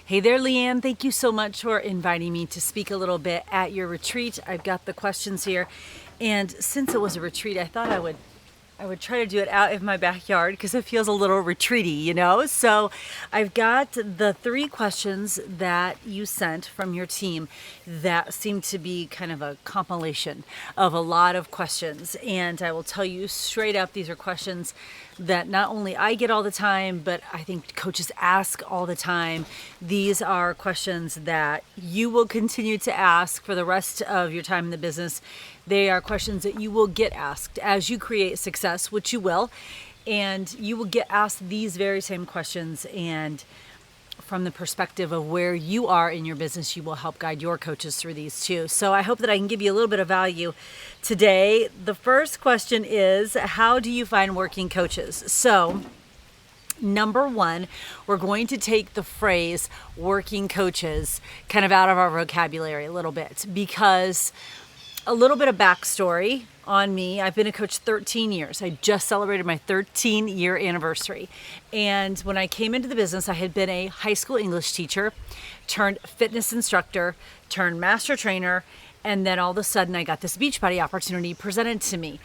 Hey there, Leanne. Thank you so much for inviting me to speak a little bit at your retreat. I've got the questions here. And since it was a retreat, I thought I would try to do it out of my backyard because it feels a little retreaty. So I've got the 3 questions that you sent from your team that seem to be kind of a compilation of a lot of questions. And I will tell you straight up, these are questions that not only I get all the time, but I think coaches ask all the time. These are questions that you will continue to ask for the rest of your time in the business. They are questions that you will get asked as you create success, which you will, and you will get asked these very same questions. And from the perspective of where you are in your business, you will help guide your coaches through these too. So I hope that I can give you a little bit of value today. The first question is, how do you find working coaches? So number 1, we're going to take the phrase working coaches kind of out of our vocabulary a little bit, because a little bit of backstory on me. I've been a coach 13 years. I just celebrated my 13-year anniversary. And when I came into the business, I had been a high school English teacher, turned fitness instructor, turned master trainer, and then all of a sudden I got this Beachbody opportunity presented to me.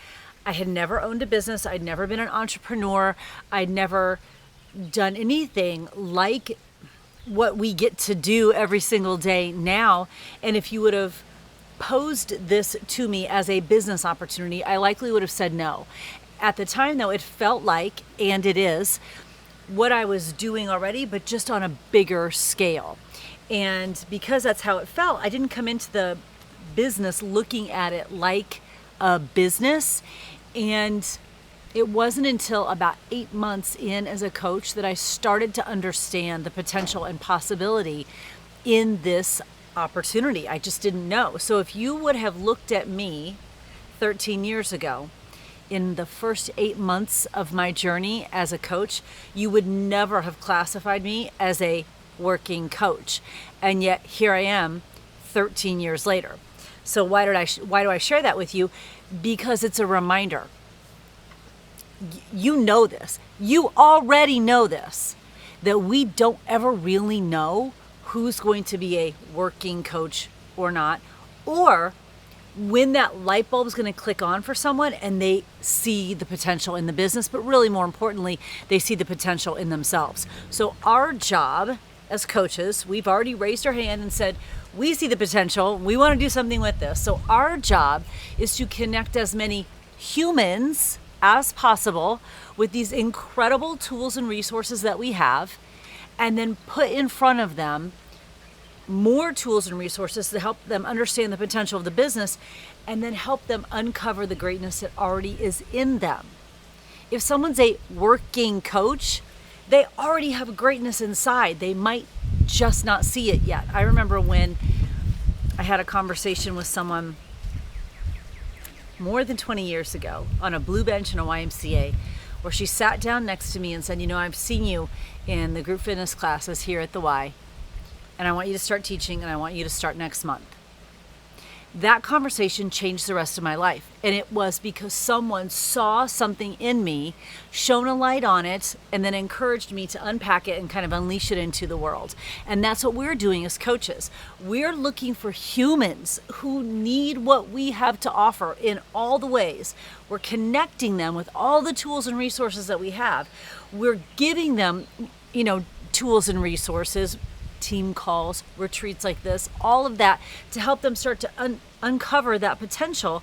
I had never owned a business. I'd never been an entrepreneur. I'd never done anything like what we get to do every single day now. And if you would have posed this to me as a business opportunity, I likely would have said no. At the time, though, it felt like, and it is, what I was doing already, but just on a bigger scale. And because that's how it felt, I didn't come into the business looking at it like a business. And it wasn't until about 8 months in as a coach that I started to understand the potential and possibility in this opportunity. I just didn't know. So if you would have looked at me 13 years ago, in the first 8 months of my journey as a coach, you would never have classified me as a working coach. And yet here I am 13 years later. So why do I share that with you? Because it's a reminder. You know this. You already know this, that we don't ever really know who's going to be a working coach or not, or when that light bulb is going to click on for someone and they see the potential in the business, but really more importantly, they see the potential in themselves. So our job as coaches, we've already raised our hand and said, we see the potential, we want to do something with this. So our job is to connect as many humans as possible with these incredible tools and resources that we have, and then put in front of them more tools and resources to help them understand the potential of the business, and then help them uncover the greatness that already is in them. If someone's a working coach, they already have greatness inside. They might just not see it yet. I remember when I had a conversation with someone more than 20 years ago on a blue bench in a YMCA, where she sat down next to me and said, I've seen you in the group fitness classes here at the Y, and I want you to start teaching, and I want you to start next month. That conversation changed the rest of my life. And it was because someone saw something in me, shone a light on it, and then encouraged me to unpack it and kind of unleash it into the world. And that's what we're doing as coaches. We're looking for humans who need what we have to offer in all the ways. We're connecting them with all the tools and resources that we have. We're giving them, tools and resources, team calls, retreats like this, all of that to help them start to uncover that potential.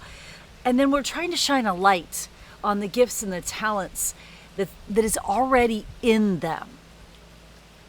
And then we're trying to shine a light on the gifts and the talents that is already in them.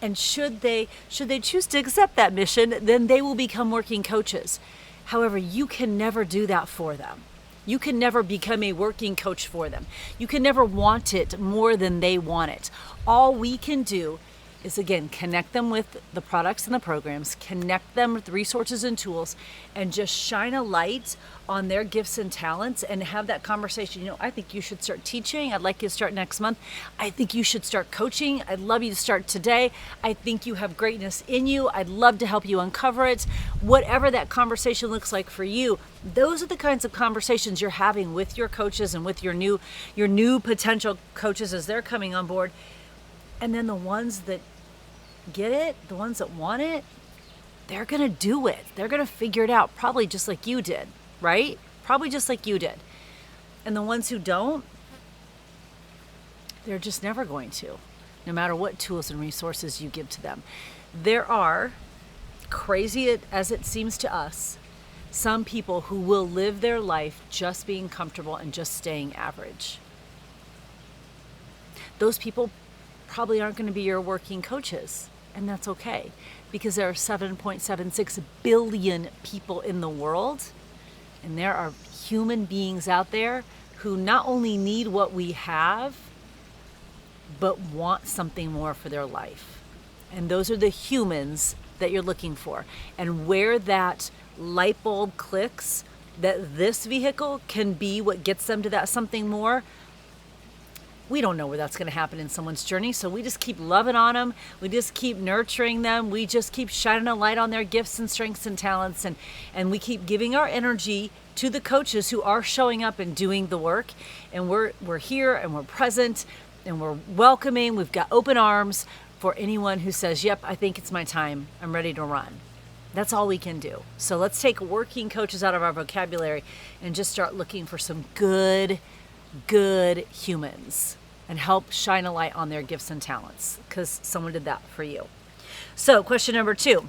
And should they choose to accept that mission, then they will become working coaches. However, you can never do that for them. You can never become a working coach for them. You can never want it more than they want it. All we can do is, again, connect them with the products and the programs, connect them with the resources and tools, and just shine a light on their gifts and talents and have that conversation. I think you should start teaching. I'd like you to start next month. I think you should start coaching. I'd love you to start today. I think you have greatness in you. I'd love to help you uncover it. Whatever that conversation looks like for you, those are the kinds of conversations you're having with your coaches and with your new potential coaches as they're coming on board. And then the ones that get it, the ones that want it, they're going to do it. They're going to figure it out, probably just like you did, right? Probably just like you did. And the ones who don't, they're just never going to, no matter what tools and resources you give to them. There are, crazy as it seems to us, some people who will live their life just being comfortable and just staying average. Those people probably aren't going to be your working coaches, and that's okay, because there are 7.76 billion people in the world, and there are human beings out there who not only need what we have, but want something more for their life. And those are the humans that you're looking for. And where that light bulb clicks, that this vehicle can be what gets them to that something more, we don't know where that's going to happen in someone's journey. So we just keep loving on them. We just keep nurturing them. We just keep shining a light on their gifts and strengths and talents. And we keep giving our energy to the coaches who are showing up and doing the work. And we're here and we're present and we're welcoming. We've got open arms for anyone who says, yep, I think it's my time. I'm ready to run. That's all we can do. So let's take working coaches out of our vocabulary and just start looking for some good humans and help shine a light on their gifts and talents, because someone did that for you. So question number 2,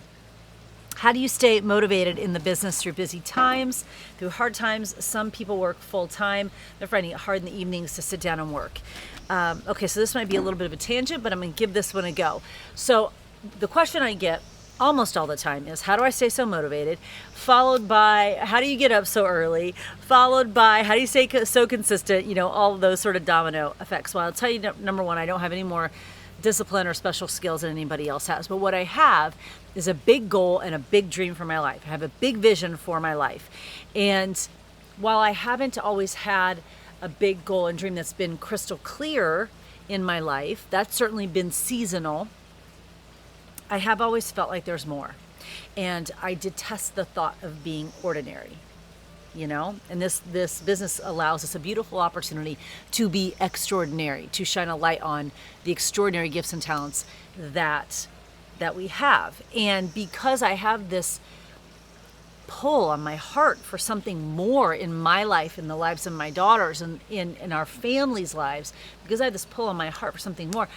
how do you stay motivated in the business through busy times, through hard times? Some people work full time. They're finding it hard in the evenings to sit down and work. Okay, so this might be a little bit of a tangent, but I'm going to give this one a go. So the question I get almost all the time is, how do I stay so motivated? Followed by, how do you get up so early? Followed by, how do you stay so consistent? You know, all of those sort of domino effects. Well, I'll tell you, number one, I don't have any more discipline or special skills than anybody else has. But what I have is a big goal and a big dream for my life. I have a big vision for my life. And while I haven't always had a big goal and dream that's been crystal clear in my life, that's certainly been seasonal, I have always felt like there's more. And I detest the thought of being ordinary, you know? And this business allows us a beautiful opportunity to be extraordinary, to shine a light on the extraordinary gifts and talents that we have. And because I have this pull on my heart for something more in my life, in the lives of my daughters, and in our family's lives, because I have this pull on my heart for something more,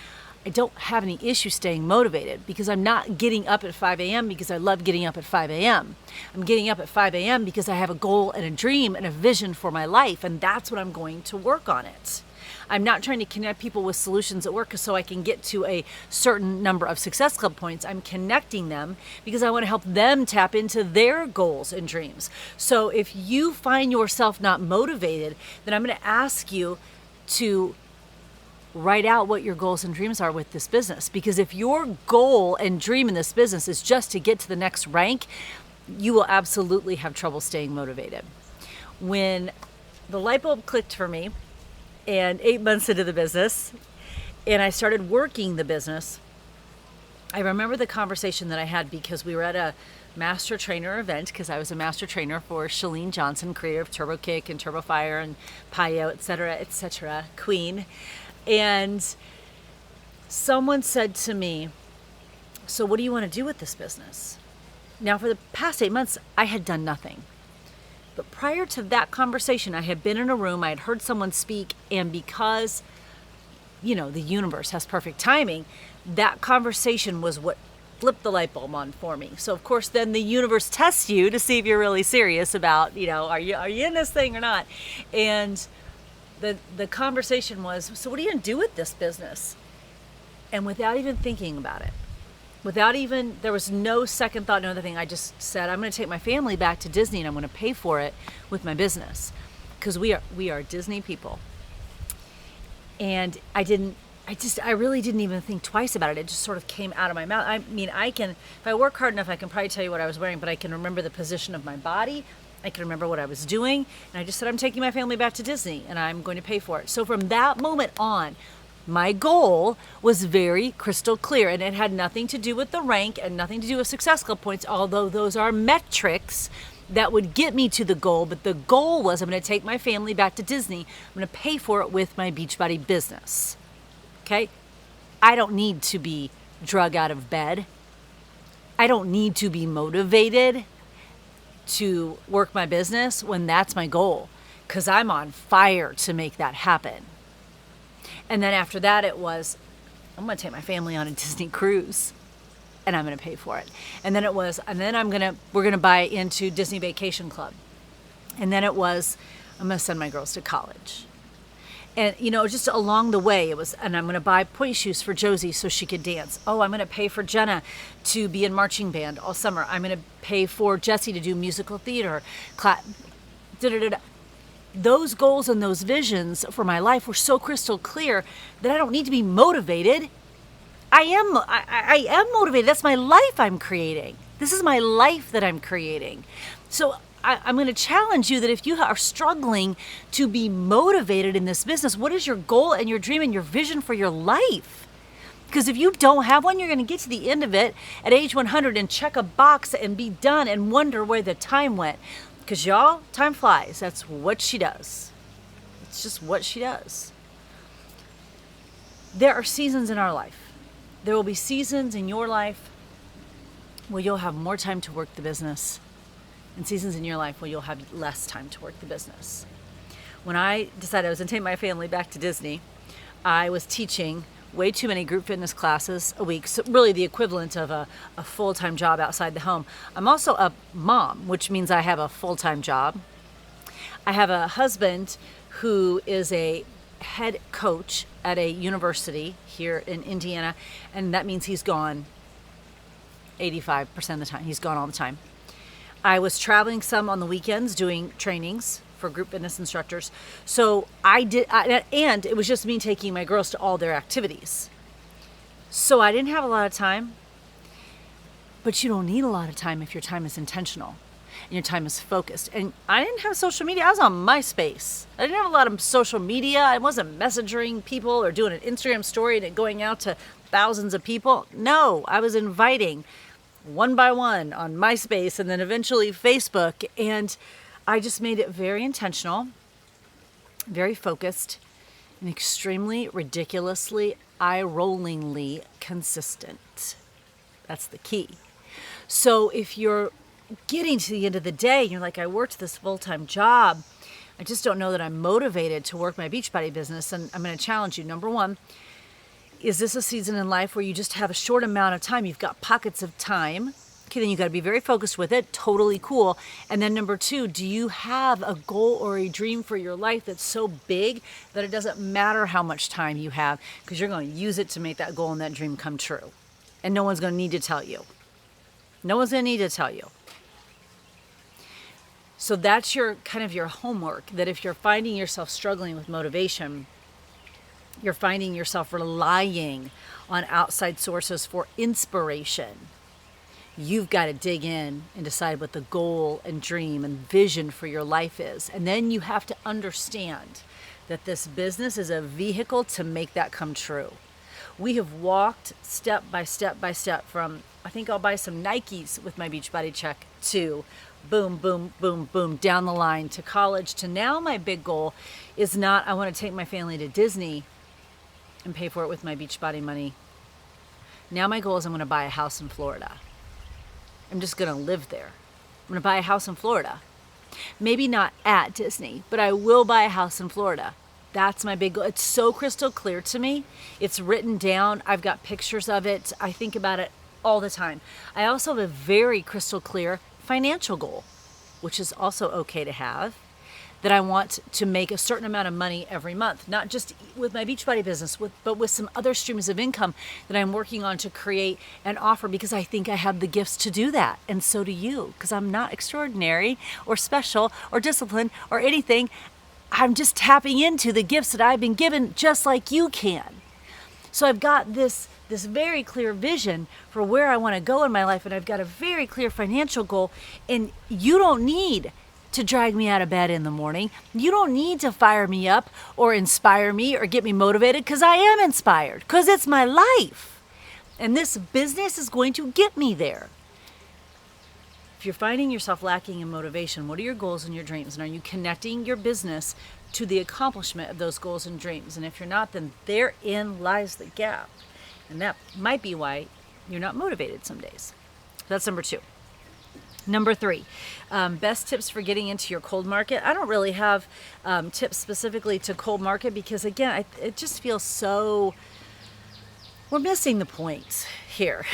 I don't have any issue staying motivated, because I'm not getting up at 5 a.m. because I love getting up at 5 a.m. I'm getting up at 5 a.m. because I have a goal and a dream and a vision for my life, and that's what I'm going to work on it. I'm not trying to connect people with solutions at work so I can get to a certain number of Success Club points. I'm connecting them because I want to help them tap into their goals and dreams. So if you find yourself not motivated, then I'm going to ask you to write out what your goals and dreams are with this business. Because if your goal and dream in this business is just to get to the next rank, you will absolutely have trouble staying motivated. When the light bulb clicked for me, and 8 months into the business, and I started working the business, I remember the conversation that I had, because we were at a master trainer event, because I was a master trainer for Leeann Johnson, creator of Turbo Kick and Turbo Fire and Payo, etc., Queen. And someone said to me, so what do you want to do with this business? Now, for the past 8 months, I had done nothing. But prior to that conversation, I had been in a room, I had heard someone speak, and because, you know, the universe has perfect timing, that conversation was what flipped the light bulb on for me. So, of course, then the universe tests you to see if you're really serious about, you know, are you in this thing or not? And the conversation was, so what are you going to do with this business? And without even thinking about it, there was no second thought, no other thing. I just said, I'm going to take my family back to Disney and I'm going to pay for it with my business, because we are Disney people. And I really didn't even think twice about it. It just sort of came out of my mouth. I mean, if I work hard enough, I can probably tell you what I was wearing, but I can remember the position of my body. I can remember what I was doing. And I just said, I'm taking my family back to Disney and I'm going to pay for it. So from that moment on, my goal was very crystal clear, and it had nothing to do with the rank and nothing to do with Success Club points, although those are metrics that would get me to the goal. But the goal was, I'm going to take my family back to Disney. I'm going to pay for it with my Beachbody business. Okay? I don't need to be drug out of bed. I don't need to be motivated to work my business when that's my goal, because I'm on fire to make that happen. And then after that, it was, I'm going to take my family on a Disney cruise and I'm going to pay for it. And then we're going to buy into Disney Vacation Club. And then it was, I'm going to send my girls to college. And, just along the way, and I'm going to buy point shoes for Josie so she could dance. Oh, I'm going to pay for Jenna to be in marching band all summer. I'm going to pay for Jessie to do musical theater class. Those goals and those visions for my life were so crystal clear that I don't need to be motivated. I am motivated. That's my life I'm creating. This is my life that I'm creating. So I'm going to challenge you that if you are struggling to be motivated in this business, what is your goal and your dream and your vision for your life? Because if you don't have one, you're going to get to the end of it at age 100 and check a box and be done and wonder where the time went. Because y'all, time flies. That's what she does. It's just what she does. There are seasons in our life. There will be seasons in your life where you'll have more time to work the business, and seasons in your life where you'll have less time to work the business. When I decided I was going to take my family back to Disney, I was teaching way too many group fitness classes a week, so really the equivalent of a full-time job outside the home. I'm also a mom, which means I have a full-time job. I have a husband who is a head coach at a university here in Indiana, and that means he's gone 85% of the time. He's gone all the time. I was traveling some on the weekends doing trainings for group fitness instructors. So and it was just me taking my girls to all their activities. So I didn't have a lot of time, but you don't need a lot of time if your time is intentional and your time is focused. And I didn't have social media. I was on MySpace. I didn't have a lot of social media. I wasn't messaging people or doing an Instagram story and going out to thousands of people. No, I was inviting one by one on MySpace and then eventually Facebook. And I just made it very intentional, very focused, and extremely ridiculously, eye-rollingly consistent. That's the key. So if you're getting to the end of the day and you're like, I worked this full-time job, I just don't know that I'm motivated to work my Beachbody business, and I'm going to challenge you. Number one, is this a season in life where you just have a short amount of time? You've got pockets of time. Okay, then you got to be very focused with it. Totally cool. And then number two, do you have a goal or a dream for your life that's so big that it doesn't matter how much time you have, because you're going to use it to make that goal and that dream come true. And no one's going to need to tell you. No one's going to need to tell you. So that's your homework, that if you're finding yourself struggling with motivation, you're finding yourself relying on outside sources for inspiration, you've got to dig in and decide what the goal and dream and vision for your life is. And then you have to understand that this business is a vehicle to make that come true. We have walked step by step by step from, I think I'll buy some Nikes with my Beachbody check, to boom, boom, boom, boom, down the line to college, to now my big goal is not, I want to take my family to Disney and pay for it with my Beachbody money. Now my goal is I'm going to buy a house in Florida. I'm just going to live there. I'm going to buy a house in Florida. Maybe not at Disney, but I will buy a house in Florida. That's my big goal. It's so crystal clear to me. It's written down. I've got pictures of it. I think about it all the time. I also have a very crystal clear financial goal, which is also okay to have, that I want to make a certain amount of money every month, not just with my Beachbody business, but with some other streams of income that I'm working on to create and offer, because I think I have the gifts to do that. And so do you, because I'm not extraordinary or special or disciplined or anything. I'm just tapping into the gifts that I've been given, just like you can. So I've got this very clear vision for where I want to go in my life, and I've got a very clear financial goal, and you don't need to drag me out of bed in the morning. You don't need to fire me up or inspire me or get me motivated, because I am inspired, because it's my life. And this business is going to get me there. If you're finding yourself lacking in motivation, what are your goals and your dreams? And are you connecting your business to the accomplishment of those goals and dreams? And if you're not, then therein lies the gap. And that might be why you're not motivated some days. That's number 2. Number 3, best tips for getting into your cold market. I don't really have tips specifically to cold market because, again, it just feels so, we're missing the point here.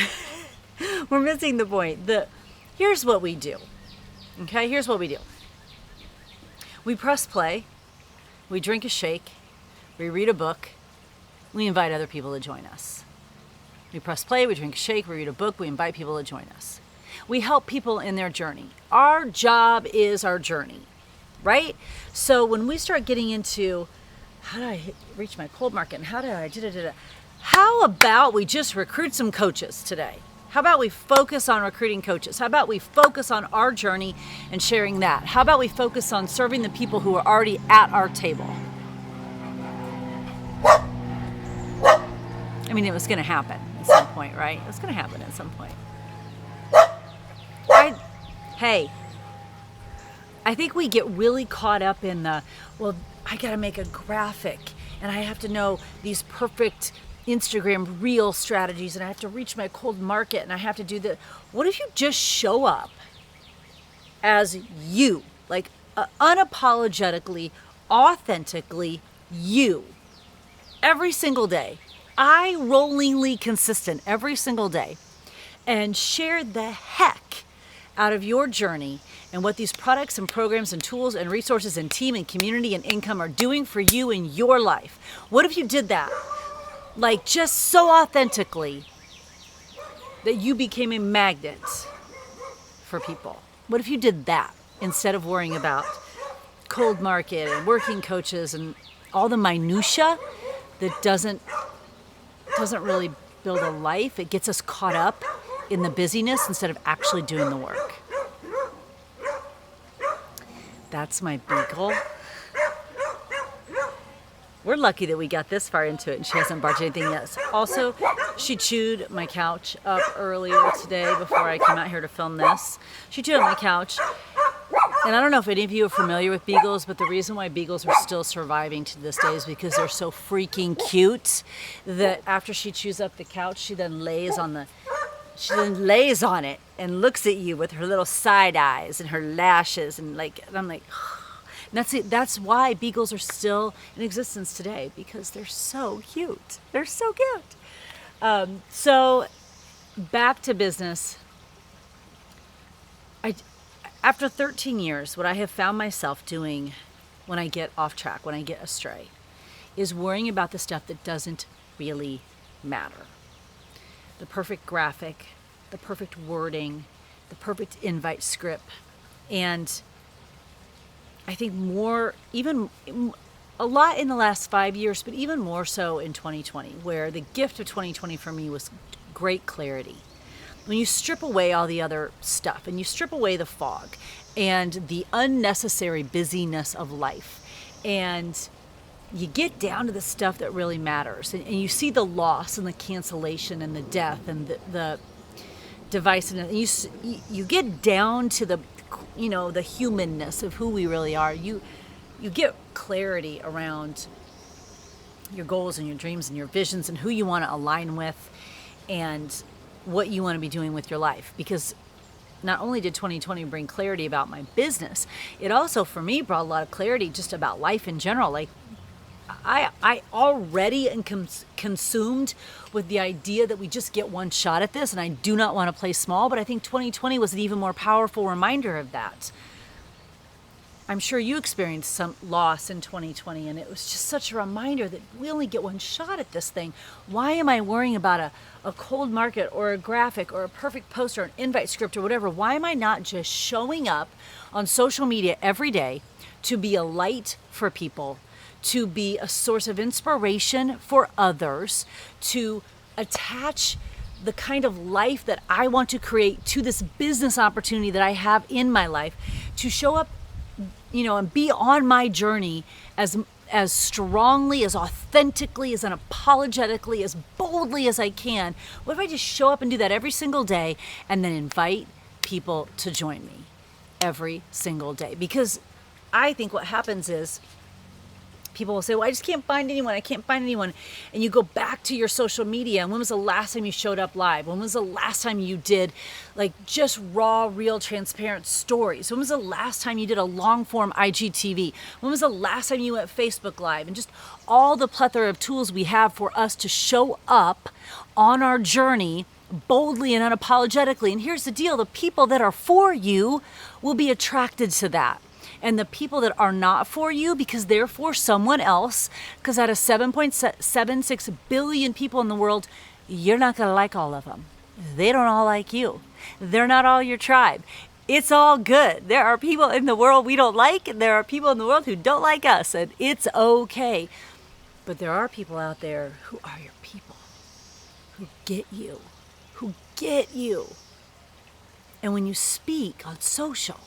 We're missing the point. Here's what we do. Okay, here's what we do. We press play, we drink a shake, we read a book, we invite other people to join us. We press play, we drink a shake, we read a book, we invite people to join us. We help people in their journey. Our job is our journey, right? So when we start getting into how do I reach my cold market and how do I how about we just recruit some coaches today? How about we focus on recruiting coaches? How about we focus on our journey and sharing that? How about we focus on serving the people who are already at our table? I mean, it was going to happen at some point, right? It was going to happen at some point. I think we get really caught up in I got to make a graphic and I have to know these perfect Instagram reel strategies and I have to reach my cold market and I have to do that. What if you just show up as you, like unapologetically, authentically you, every single day, eye-rollingly consistent every single day, and share the heck out of your journey and what these products and programs and tools and resources and team and community and income are doing for you in your life? What if you did that? Like just so authentically that you became a magnet for people. What if you did that instead of worrying about cold market and working coaches and all the minutia that doesn't really build a life? It gets us caught up in the busyness instead of actually doing the work. That's my beagle. We're lucky that we got this far into it and she hasn't barked anything yet. Also, she chewed my couch up earlier today before I came out here to film this. She chewed up my couch. And I don't know if any of you are familiar with beagles, but the reason why beagles are still surviving to this day is because they're so freaking cute that after she chews up the couch, she then lays on it and looks at you with her little side eyes and her lashes and I'm like, that's why beagles are still in existence today, because they're so cute. They're so cute. So back to business. After 13 years, what I have found myself doing when I get off track, when I get astray, is worrying about the stuff that doesn't really matter. The perfect graphic, the perfect wording, the perfect invite script. And I think a lot in the last 5 years, but even more so in 2020, where the gift of 2020 for me was great clarity. When you strip away all the other stuff and you strip away the fog and the unnecessary busyness of life, and you get down to the stuff that really matters, and you see the loss and the cancellation and the death and the divisiveness, you get down to the humanness of who we really are. You get clarity around your goals and your dreams and your visions and who you want to align with and what you want to be doing with your life. Because not only did 2020 bring clarity about my business, it also for me brought a lot of clarity just about life in general. Like I already am consumed with the idea that we just get one shot at this, and I do not want to play small, but I think 2020 was an even more powerful reminder of that. I'm sure you experienced some loss in 2020, and it was just such a reminder that we only get one shot at this thing. Why am I worrying about a cold market or a graphic or a perfect post or an invite script or whatever? Why am I not just showing up on social media every day to be a light for people, to be a source of inspiration for others, to attach the kind of life that I want to create to this business opportunity that I have in my life, to show up, and be on my journey as strongly, as authentically, as unapologetically, as boldly as I can? What if I just show up and do that every single day and then invite people to join me every single day? Because I think what happens is People will say, well, I just can't find anyone. I can't find anyone. And you go back to your social media. And when was the last time you showed up live? When was the last time you did like just raw, real, transparent stories? When was the last time you did a long form IGTV? When was the last time you went Facebook Live? And just all the plethora of tools we have for us to show up on our journey boldly and unapologetically. And here's the deal. The people that are for you will be attracted to that. And the people that are not for you, because they're for someone else, because out of 7.76 billion people in the world, you're not going to like all of them. They don't all like you. They're not all your tribe. It's all good. There are people in the world we don't like, and there are people in the world who don't like us, and it's okay. But there are people out there who are your people, who get you, who get you. And when you speak on social,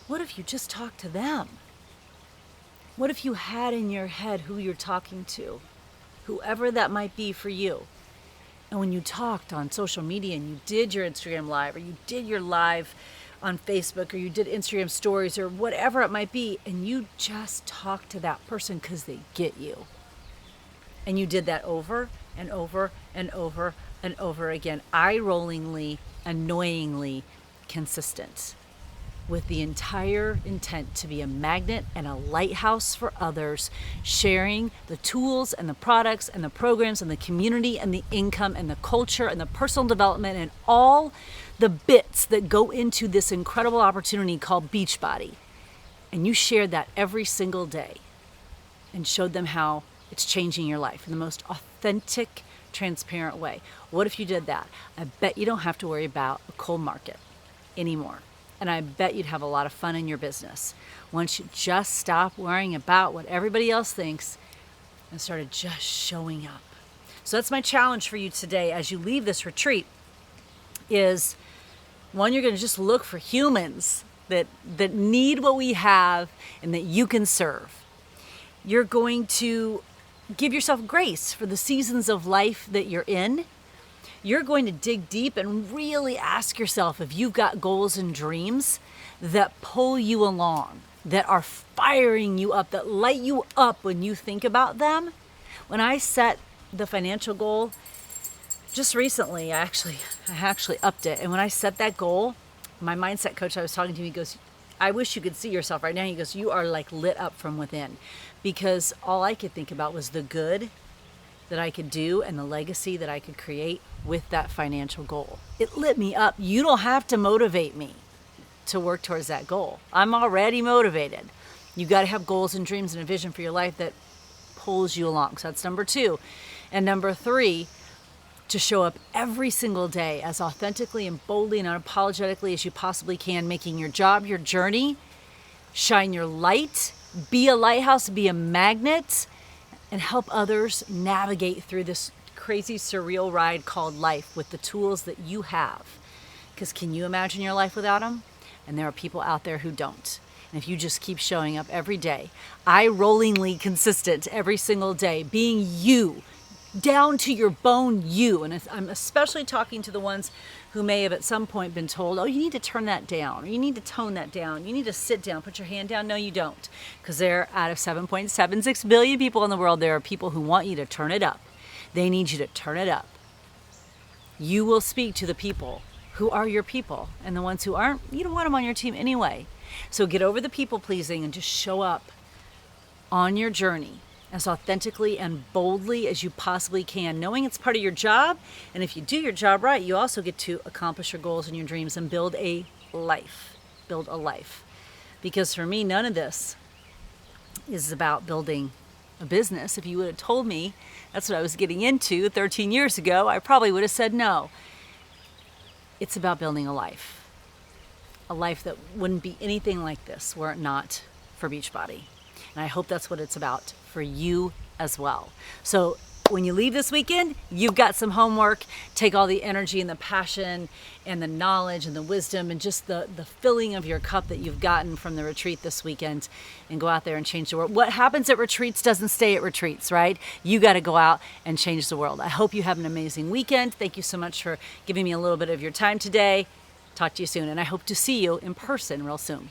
what if you just talk to them? What if you had in your head who you're talking to, whoever that might be for you? And when you talked on social media and you did your Instagram Live, or you did your live on Facebook, or you did Instagram stories, or whatever it might be, and you just talked to that person because they get you. And you did that over and over and over and over again, eye-rollingly, annoyingly consistent, with the entire intent to be a magnet and a lighthouse for others, sharing the tools and the products and the programs and the community and the income and the culture and the personal development and all the bits that go into this incredible opportunity called Beachbody. And you shared that every single day and showed them how it's changing your life in the most authentic, transparent way. What if you did that? I bet you don't have to worry about a cold market anymore. And I bet you'd have a lot of fun in your business once you just stop worrying about what everybody else thinks and started just showing up. So that's my challenge for you today as you leave this retreat is, one, you're going to just look for humans that need what we have and that you can serve. You're going to give yourself grace for the seasons of life that you're in. You're going to dig deep and really ask yourself if you've got goals and dreams that pull you along, that are firing you up, that light you up when you think about them. When I set the financial goal just recently, I actually upped it. And when I set that goal, my mindset coach I was talking to, he goes, I wish you could see yourself right now. He goes, you are like lit up from within, because all I could think about was the good that I could do and the legacy that I could create with that financial goal. It lit me up. You don't have to motivate me to work towards that goal. I'm already motivated. You got to have goals and dreams and a vision for your life that pulls you along. So that's number 2. And number 3, to show up every single day as authentically and boldly and unapologetically as you possibly can, making your job your journey, shine your light, be a lighthouse, be a magnet, and help others navigate through this crazy, surreal ride called life with the tools that you have. Because can you imagine your life without them? And there are people out there who don't. And if you just keep showing up every day, eye-rollingly consistent every single day, being you, down to your bone you. And I'm especially talking to the ones who may have at some point been told, oh, you need to turn that down, or you need to tone that down, you need to sit down, put your hand down. No, you don't. Because there, out of 7.76 billion people in the world, there are people who want you to turn it up. They need you to turn it up. You will speak to the people who are your people, and the ones who aren't, you don't want them on your team anyway. So get over the people pleasing and just show up on your journey as authentically and boldly as you possibly can, knowing it's part of your job. And if you do your job right, you also get to accomplish your goals and your dreams and build a life. Build a life. Because for me, none of this is about building a business. If you would have told me that's what I was getting into 13 years ago, I probably would have said no. It's about building a life that wouldn't be anything like this were it not for Beachbody. And I hope that's what it's about for you as well. So when you leave this weekend, you've got some homework. Take all the energy and the passion and the knowledge and the wisdom and just the filling of your cup that you've gotten from the retreat this weekend and go out there and change the world. What happens at retreats doesn't stay at retreats, right? You got to go out and change the world. I hope you have an amazing weekend. Thank you so much for giving me a little bit of your time today. Talk to you soon, and I hope to see you in person real soon.